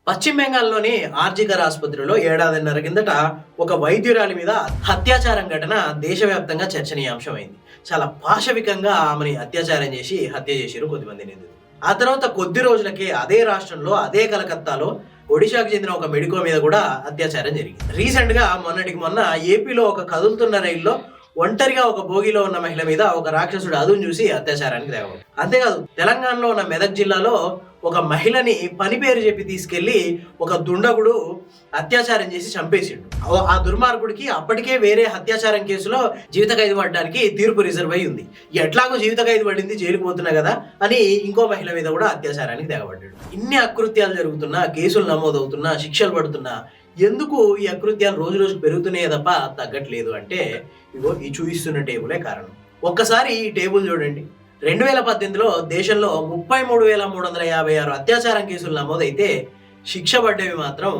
పశ్చిమ బెంగాల్లోని ఆర్జికర్ ఆసుపత్రిలో ఏడాదిన్నర కిందట ఒక వైద్యురాలి మీద అత్యాచారం ఘటన దేశవ్యాప్తంగా చర్చనీయాంశమైంది. చాలా పాశవికంగా ఆమెని అత్యాచారం చేసి హత్య చేశారు కొద్దిమంది నిందితులు. ఆ తర్వాత కొద్ది రోజులకే అదే రాష్ట్రంలో, అదే కలకత్తాలో ఒడిశాకు చెందిన ఒక మెడికో మీద కూడా అత్యాచారం జరిగింది. రీసెంట్ గా మొన్నటికి మొన్న ఏపీలో ఒక కదులుతున్న రైల్లో ఒంటరిగా ఒక బోగిలో ఉన్న మహిళ మీద ఒక రాక్షసుడు అదును చూసి అత్యాచారానికి తేవాలి. అంతేకాదు, తెలంగాణలో ఉన్న మెదక్ జిల్లాలో ఒక మహిళని పని పేరు చెప్పి తీసుకెళ్లి ఒక దుండగుడు అత్యాచారం చేసి చంపేసిండు. ఆ దుర్మార్గుడికి అప్పటికే వేరే అత్యాచారం కేసులో జీవిత ఖైదు పడడానికి తీర్పు రిజర్వ్ అయి ఉంది. ఎట్లాగో జీవిత ఖైదు పడింది, జైలుకు పోతున్నా కదా అని ఇంకో మహిళ మీద కూడా అత్యాచారానికి తెగబడ్డాడు. ఇన్ని అకృత్యాలు జరుగుతున్నా, కేసులు నమోదవుతున్నా, శిక్షలు పడుతున్నా, ఎందుకు ఈ అకృత్యాలు రోజు రోజు పెరుగుతున్నాయే తప్ప తగ్గట్లేదు అంటే ఇగో ఈ చూపిస్తున్న టేబులే కారణం. ఒక్కసారి ఈ టేబుల్ చూడండి. 2018లో దేశంలో 33,356 అత్యాచారం కేసులు నమోదైతే శిక్ష పడ్డవి మాత్రం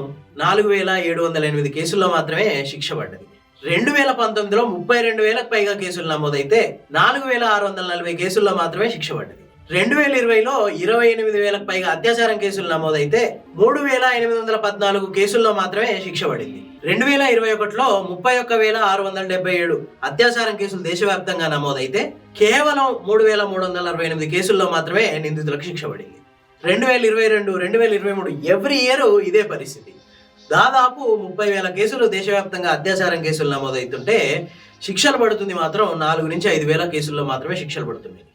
4,708 కేసుల్లో మాత్రమే శిక్ష పడ్డది. 2019లో 32,000కు పైగా కేసులు నమోదైతే 4,640 కేసుల్లో మాత్రమే శిక్ష పడ్డది. 2020లో 28,000కు పైగా అత్యాచారం కేసులు నమోదైతే 3,814 కేసుల్లో మాత్రమే శిక్ష పడింది. 2021లో 31,677 అత్యాచారం కేసులు దేశవ్యాప్తంగా నమోదైతే కేవలం 3,368 కేసుల్లో మాత్రమే నిందితులకు శిక్ష పడింది. 2022, 2023 ఎవ్రీ ఇయర్ ఇదే పరిస్థితి. దాదాపు 30,000 కేసులు దేశవ్యాప్తంగా అత్యాచారం కేసులు నమోదవుతుంటే శిక్షలు పడుతుంది మాత్రం 4,000 నుంచి 5,000 కేసుల్లో మాత్రమే శిక్షలు పడుతుంది.